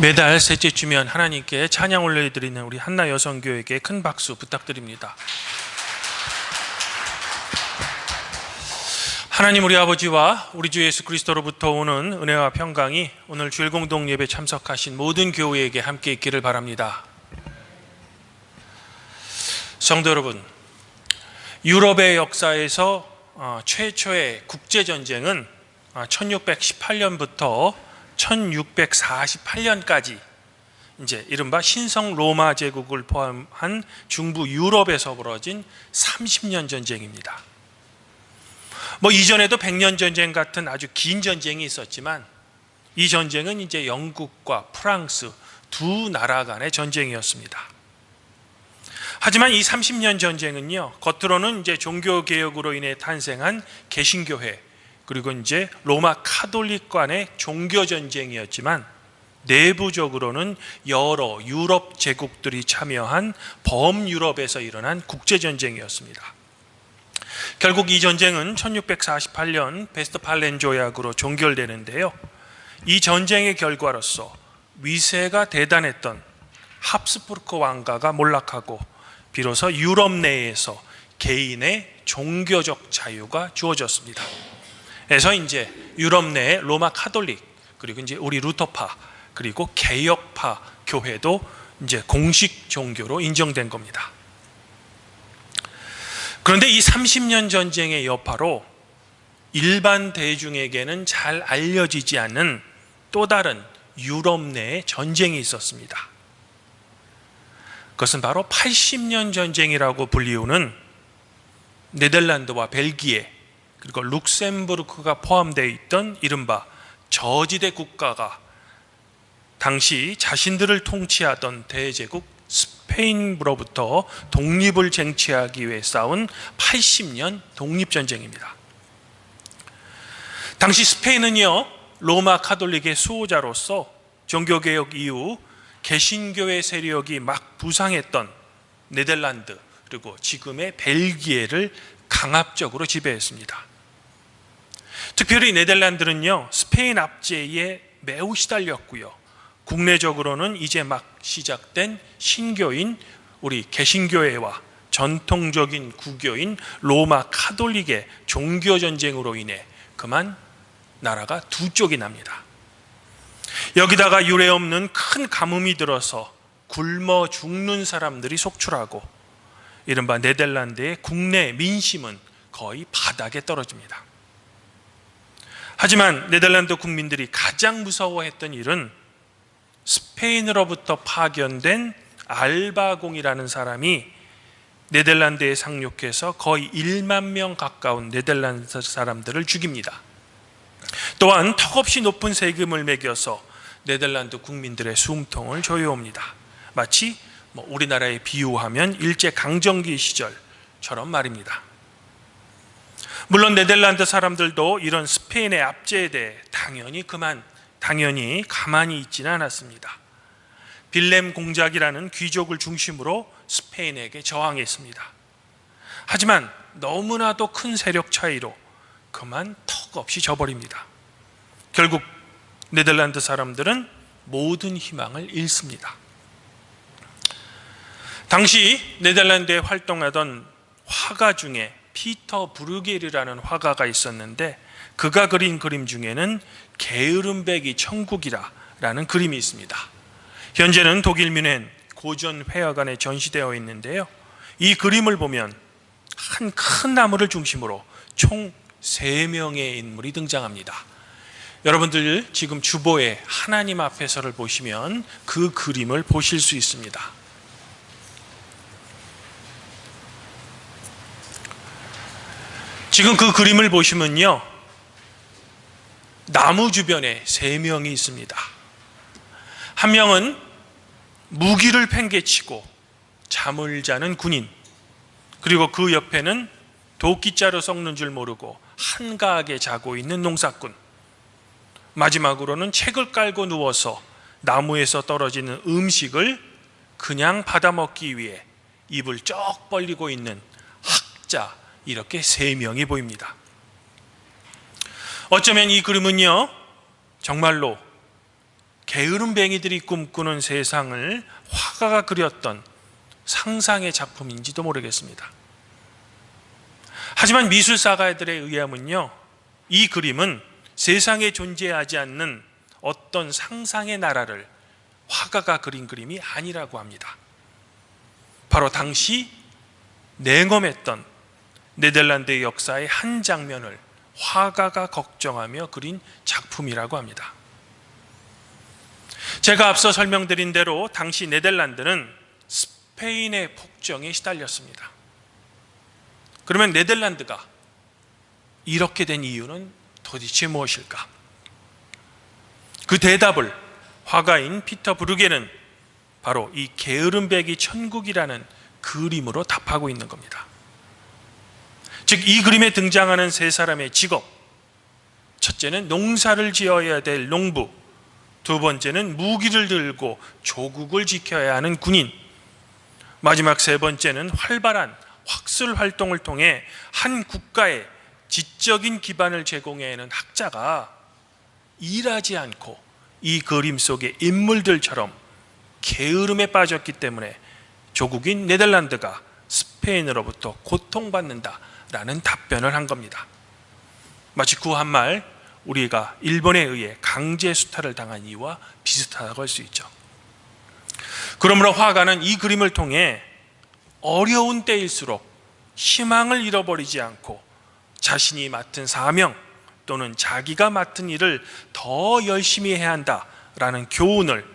매달 셋째 주면 하나님께 찬양 올려드리는 우리 한나 여성교회에게 큰 박수 부탁드립니다. 하나님 우리 아버지와 우리 주 예수 그리스도로부터 오는 은혜와 평강이 오늘 주일 공동 예배 참석하신 모든 교회에게 함께 있기를 바랍니다. 성도 여러분, 유럽의 역사에서 최초의 국제전쟁은 1618년부터 1648년까지 이제 이른바 신성 로마 제국을 포함한 중부 유럽에서 벌어진 30년 전쟁입니다. 이전에도 100년 전쟁 같은 아주 긴 전쟁이 있었지만 이 전쟁은 이제 영국과 프랑스 두 나라 간의 전쟁이었습니다. 하지만 이 30년 전쟁은요, 겉으로는 이제 종교 개혁으로 인해 탄생한 개신교회 그리고 이제 로마 카톨릭 간의 종교 전쟁이었지만 내부적으로는 여러 유럽 제국들이 참여한 범유럽에서 일어난 국제 전쟁이었습니다. 결국 이 전쟁은 1648년 베스트팔렌 조약으로 종결되는데요. 이 전쟁의 결과로서 위세가 대단했던 합스부르크 왕가가 몰락하고 비로소 유럽 내에서 개인의 종교적 자유가 주어졌습니다. 그래서 이제 유럽 내에 로마 카톨릭 그리고 이제 우리 루터파 그리고 개혁파 교회도 이제 공식 종교로 인정된 겁니다. 그런데 이 30년 전쟁의 여파로 일반 대중에게는 잘 알려지지 않는 또 다른 유럽 내의 전쟁이 있었습니다. 그것은 바로 80년 전쟁이라고 불리우는 네덜란드와 벨기에 그리고 룩셈부르크가 포함되어 있던 이른바 저지대 국가가 당시 자신들을 통치하던 대제국 스페인으로부터 독립을 쟁취하기 위해 싸운 80년 독립전쟁입니다. 당시 스페인은요, 로마 카톨릭의 수호자로서 종교개혁 이후 개신교회 세력이 막 부상했던 네덜란드 그리고 지금의 벨기에를 강압적으로 지배했습니다. 특별히 네덜란드는요, 스페인 압제에 매우 시달렸고요. 국내적으로는 이제 막 시작된 신교인 우리 개신교회와 전통적인 구교인 로마 카톨릭의 종교 전쟁으로 인해 그만 나라가 두 쪽이 납니다. 여기다가 유례 없는 큰 가뭄이 들어서 굶어 죽는 사람들이 속출하고 이른바 네덜란드의 국내 민심은 거의 바닥에 떨어집니다. 하지만 네덜란드 국민들이 가장 무서워했던 일은 스페인으로부터 파견된 알바공이라는 사람이 네덜란드에 상륙해서 거의 1만 명 가까운 네덜란드 사람들을 죽입니다. 또한 턱없이 높은 세금을 매겨서 네덜란드 국민들의 숨통을 조여옵니다. 마치 우리나라에 비유하면 일제강점기 시절처럼 말입니다. 물론 네덜란드 사람들도 이런 스페인의 압제에 대해 당연히 가만히 있지는 않았습니다. 빌렘 공작이라는 귀족을 중심으로 스페인에게 저항했습니다. 하지만 너무나도 큰 세력 차이로 그만 턱없이 져버립니다. 결국 네덜란드 사람들은 모든 희망을 잃습니다. 당시 네덜란드에 활동하던 화가 중에 피터 브루겔이라는 화가가 있었는데 그가 그린 그림 중에는 게으름뱅이 천국이라는 그림이 있습니다. 현재는 독일 뮌헨 고전회화관에 전시되어 있는데요. 이 그림을 보면 한 큰 나무를 중심으로 총 3명의 인물이 등장합니다. 여러분들 지금 주보에 하나님 앞에서를 보시면 그 그림을 보실 수 있습니다. 지금 그 그림을 보시면요, 나무 주변에 3명이 있습니다. 한 명은 무기를 팽개치고 잠을 자는 군인, 그리고 그 옆에는 도끼자루 썩는 줄 모르고 한가하게 자고 있는 농사꾼, 마지막으로는 책을 깔고 누워서 나무에서 떨어지는 음식을 그냥 받아먹기 위해 입을 쩍 벌리고 있는 학자, 이렇게 3명이 보입니다. 어쩌면 이 그림은요, 정말로 게으름뱅이들이 꿈꾸는 세상을 화가가 그렸던 상상의 작품인지도 모르겠습니다. 하지만 미술사가들에 의하면요, 이 그림은 세상에 존재하지 않는 어떤 상상의 나라를 화가가 그린 그림이 아니라고 합니다. 바로 당시 냉엄했던 네덜란드의 역사의 한 장면을 화가가 걱정하며 그린 작품이라고 합니다. 제가 앞서 설명드린 대로 당시 네덜란드는 스페인의 폭정에 시달렸습니다. 그러면 네덜란드가 이렇게 된 이유는 도대체 무엇일까? 그 대답을 화가인 피터 브루게는 바로 이 게으름뱅이 천국이라는 그림으로 답하고 있는 겁니다. 즉, 이 그림에 등장하는 세 사람의 직업, 첫째는 농사를 지어야 될 농부, 두 번째는 무기를 들고 조국을 지켜야 하는 군인, 마지막 세 번째는 활발한 학술 활동을 통해 한 국가의 지적인 기반을 제공해야 하는 학자가 일하지 않고 이 그림 속의 인물들처럼 게으름에 빠졌기 때문에 조국인 네덜란드가 스페인으로부터 고통받는다라는 답변을 한 겁니다. 마치 그 한 말, 우리가 일본에 의해 강제 수탈을 당한 이유와 비슷하다고 할 수 있죠. 그러므로 화가는 이 그림을 통해 어려운 때일수록 희망을 잃어버리지 않고 자신이 맡은 사명 또는 자기가 맡은 일을 더 열심히 해야 한다라는 교훈을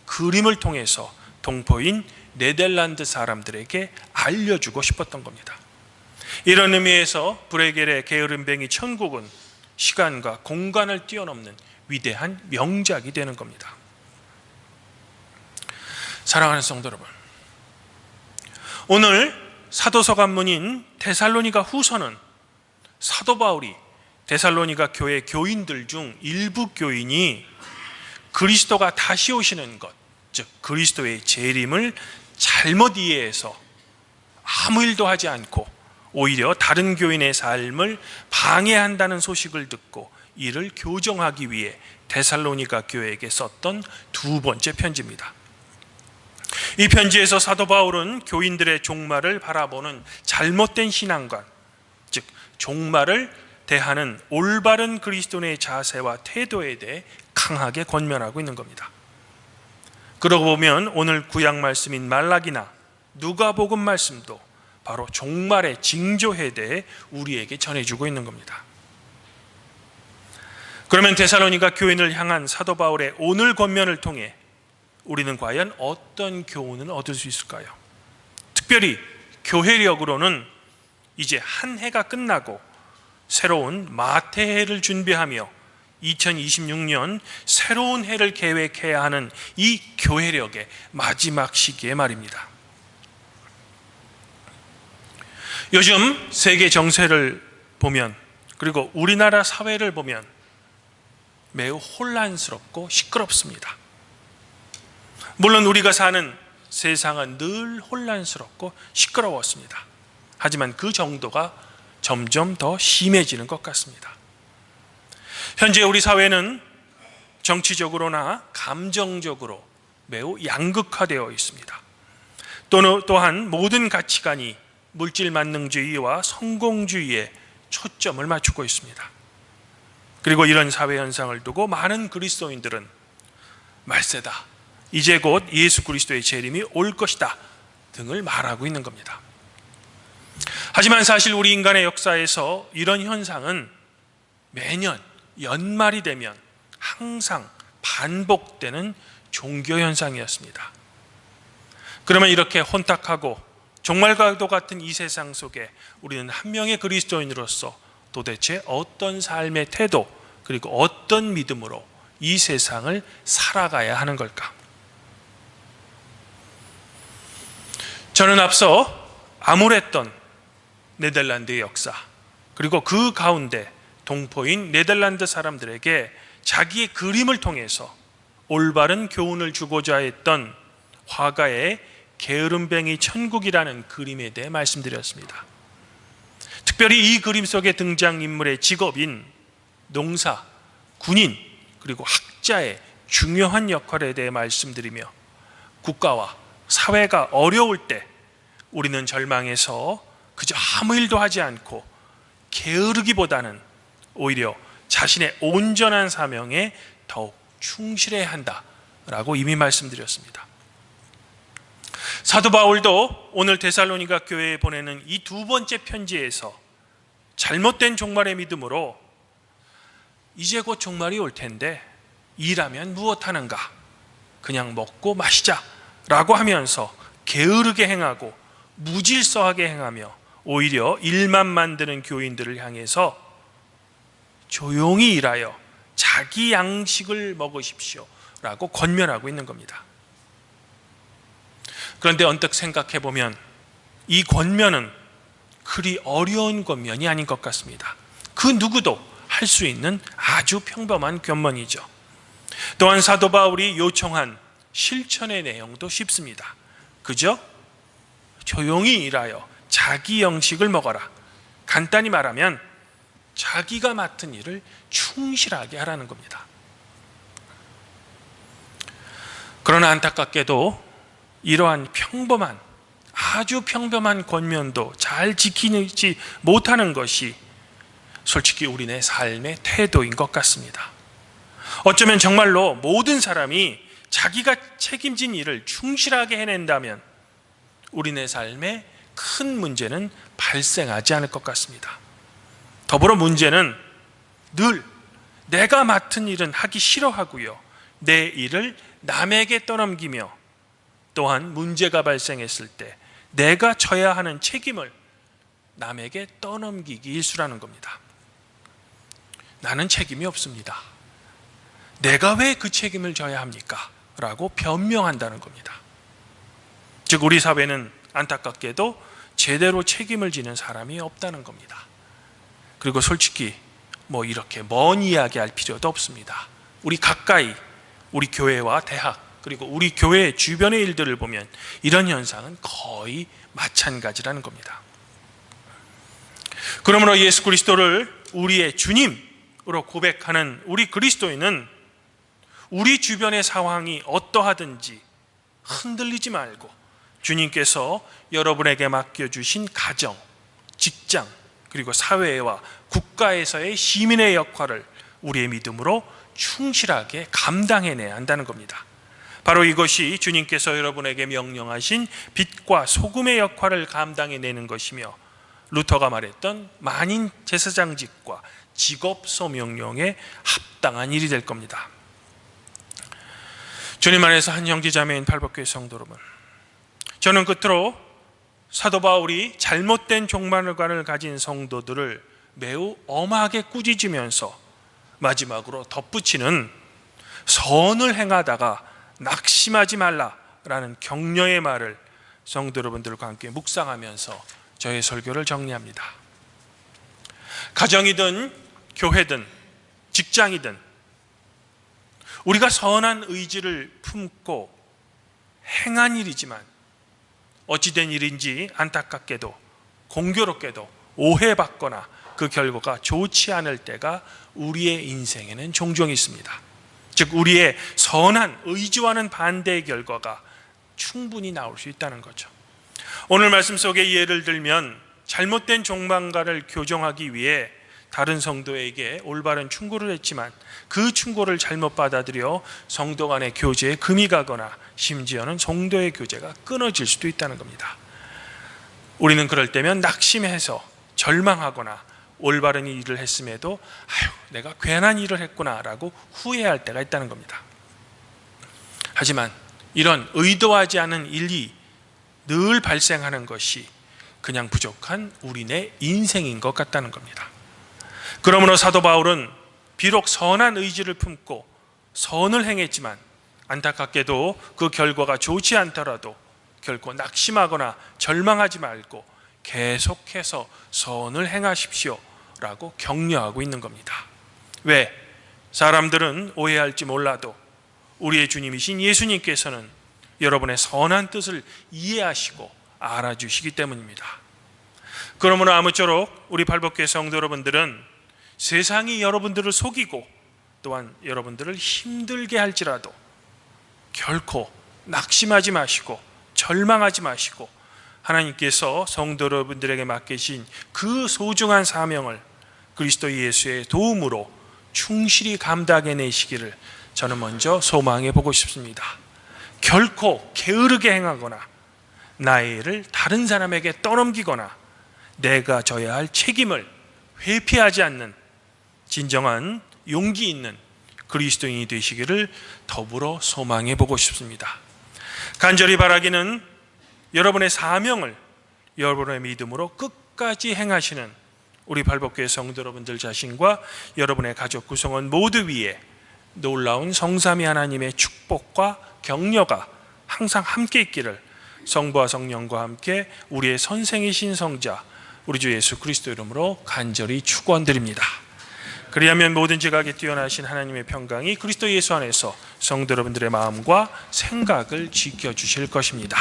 그림을 통해서 동포인 네덜란드 사람들에게 알려주고 싶었던 겁니다. 이런 의미에서 브레겔의 게으름뱅이 천국은 시간과 공간을 뛰어넘는 위대한 명작이 되는 겁니다. 사랑하는 성도 여러분, 오늘 사도서 관문인 데살로니가 후서는 사도 바울이 데살로니가 교회 교인들 중 일부 교인이 그리스도가 다시 오시는 것, 즉 그리스도의 재림을 잘못 이해해서 아무 일도 하지 않고 오히려 다른 교인의 삶을 방해한다는 소식을 듣고 이를 교정하기 위해 데살로니가 교회에게 썼던 두 번째 편지입니다. 이 편지에서 사도 바울은 교인들의 종말을 바라보는 잘못된 신앙관, 즉 종말을 대하는 올바른 그리스도인의 자세와 태도에 대해 강하게 권면하고 있는 겁니다. 그러고 보면 오늘 구약 말씀인 말라기나 누가복음 말씀도 바로 종말의 징조에 대해 우리에게 전해주고 있는 겁니다. 그러면 데살로니가 교인을 향한 사도 바울의 오늘 권면을 통해 우리는 과연 어떤 교훈을 얻을 수 있을까요? 특별히 교회력으로는 이제 한 해가 끝나고 새로운 마태해를 준비하며 2026년 새로운 해를 계획해야 하는 이 교회력의 마지막 시기에 말입니다. 요즘 세계 정세를 보면, 그리고 우리나라 사회를 보면 매우 혼란스럽고 시끄럽습니다. 물론 우리가 사는 세상은 늘 혼란스럽고 시끄러웠습니다. 하지만 그 정도가 점점 더 심해지는 것 같습니다. 현재 우리 사회는 정치적으로나 감정적으로 매우 양극화되어 있습니다. 또한 모든 가치관이 물질 만능주의와 성공주의에 초점을 맞추고 있습니다. 그리고 이런 사회 현상을 두고 많은 그리스도인들은 말세다, 이제 곧 예수 그리스도의 재림이 올 것이다 등을 말하고 있는 겁니다. 하지만 사실 우리 인간의 역사에서 이런 현상은 매년 연말이 되면 항상 반복되는 종교 현상이었습니다. 그러면 이렇게 혼탁하고 종말과도 같은 이 세상 속에 우리는 한 명의 그리스도인으로서 도대체 어떤 삶의 태도, 그리고 어떤 믿음으로 이 세상을 살아가야 하는 걸까? 저는 앞서 암울했던 네덜란드의 역사, 그리고 그 가운데 동포인 네덜란드 사람들에게 자기의 그림을 통해서 올바른 교훈을 주고자 했던 화가의 게으름뱅이 천국이라는 그림에 대해 말씀드렸습니다. 특별히 이 그림 속의 등장인물의 직업인 농사, 군인, 그리고 학자의 중요한 역할에 대해 말씀드리며 국가와 사회가 어려울 때 우리는 절망해서 그저 아무 일도 하지 않고 게으르기보다는 오히려 자신의 온전한 사명에 더욱 충실해야 한다라고 이미 말씀드렸습니다. 사도 바울도 오늘 데살로니가 교회에 보내는 이 두 번째 편지에서 잘못된 종말의 믿음으로 이제 곧 종말이 올 텐데 일하면 무엇하는가, 그냥 먹고 마시자 라고 하면서 게으르게 행하고 무질서하게 행하며 오히려 일만 만드는 교인들을 향해서 조용히 일하여 자기 양식을 먹으십시오 라고 권면하고 있는 겁니다. 그런데 언뜻 생각해 보면 이 권면은 그리 어려운 권면이 아닌 것 같습니다. 그 누구도 할 수 있는 아주 평범한 권면이죠. 또한 사도 바울이 요청한 실천의 내용도 쉽습니다. 그저 조용히 일하여 자기 양식을 먹어라. 간단히 말하면 자기가 맡은 일을 충실하게 하라는 겁니다. 그러나 안타깝게도 이러한 평범한, 아주 평범한 권면도 잘 지키지 못하는 것이 솔직히 우리네 삶의 태도인 것 같습니다. 어쩌면 정말로 모든 사람이 자기가 책임진 일을 충실하게 해낸다면 우리네 삶에 큰 문제는 발생하지 않을 것 같습니다. 더불어 문제는 늘 내가 맡은 일은 하기 싫어하고요, 내 일을 남에게 떠넘기며 또한 문제가 발생했을 때 내가 져야 하는 책임을 남에게 떠넘기기 일수라는 겁니다. 나는 책임이 없습니다. 내가 왜 그 책임을 져야 합니까? 라고 변명한다는 겁니다. 즉 우리 사회는 안타깝게도 제대로 책임을 지는 사람이 없다는 겁니다. 그리고 솔직히 이렇게 먼 이야기 할 필요도 없습니다. 우리 가까이 우리 교회와 대학 그리고 우리 교회 주변의 일들을 보면 이런 현상은 거의 마찬가지라는 겁니다. 그러므로 예수 그리스도를 우리의 주님으로 고백하는 우리 그리스도인은 우리 주변의 상황이 어떠하든지 흔들리지 말고 주님께서 여러분에게 맡겨주신 가정, 직장, 그리고 사회와 국가에서의 시민의 역할을 우리의 믿음으로 충실하게 감당해내야 한다는 겁니다. 바로 이것이 주님께서 여러분에게 명령하신 빛과 소금의 역할을 감당해내는 것이며 루터가 말했던 만인 제사장직과 직업 소명령에 합당한 일이 될 겁니다. 주님 안에서 한 형제자매인 팔복교회 성도 여러분, 저는 끝으로 사도 바울이 잘못된 종말관을 가진 성도들을 매우 엄하게 꾸짖으면서 마지막으로 덧붙이는 선을 행하다가 낙심하지 말라라는 격려의 말을 성도 여러분들과 함께 묵상하면서 저의 설교를 정리합니다. 가정이든 교회든 직장이든 우리가 선한 의지를 품고 행한 일이지만 어찌된 일인지 안타깝게도 공교롭게도 오해받거나 그 결과가 좋지 않을 때가 우리의 인생에는 종종 있습니다. 즉 우리의 선한 의지와는 반대의 결과가 충분히 나올 수 있다는 거죠. 오늘 말씀 속에 예를 들면 잘못된 종말관을 교정하기 위해 다른 성도에게 올바른 충고를 했지만 그 충고를 잘못 받아들여 성도 간의 교제에 금이 가거나 심지어는 성도의 교제가 끊어질 수도 있다는 겁니다. 우리는 그럴 때면 낙심해서 절망하거나 올바른 일을 했음에도 내가 괜한 일을 했구나 라고 후회할 때가 있다는 겁니다. 하지만 이런 의도하지 않은 일이 늘 발생하는 것이 그냥 부족한 우리네 인생인 것 같다는 겁니다. 그러므로 사도 바울은 비록 선한 의지를 품고 선을 행했지만 안타깝게도 그 결과가 좋지 않더라도 결코 낙심하거나 절망하지 말고 계속해서 선을 행하십시오 라고 격려하고 있는 겁니다. 왜? 사람들은 오해할지 몰라도 우리의 주님이신 예수님께서는 여러분의 선한 뜻을 이해하시고 알아주시기 때문입니다. 그러므로 아무쪼록 우리 팔복교회 성도 여러분들은 세상이 여러분들을 속이고 또한 여러분들을 힘들게 할지라도 결코 낙심하지 마시고 절망하지 마시고 하나님께서 성도 여러분들에게 맡기신 그 소중한 사명을 그리스도 예수의 도움으로 충실히 감당해내시기를 저는 먼저 소망해 보고 싶습니다. 결코 게으르게 행하거나 나의 일을 다른 사람에게 떠넘기거나 내가 져야 할 책임을 회피하지 않는 진정한 용기 있는 그리스도인이 되시기를 더불어 소망해 보고 싶습니다. 간절히 바라기는 여러분의 사명을 여러분의 믿음으로 끝까지 행하시는 우리 발복교회 성도 여러분들 자신과 여러분의 가족 구성원 모두 위에 놀라운 성삼위 하나님의 축복과 격려가 항상 함께 있기를 성부와 성령과 함께 우리의 선생이신 성자 우리 주 예수 그리스도 이름으로 간절히 축원드립니다. 그리하면 모든 지각에 뛰어나신 하나님의 평강이 그리스도 예수 안에서 성도 여러분들의 마음과 생각을 지켜주실 것입니다.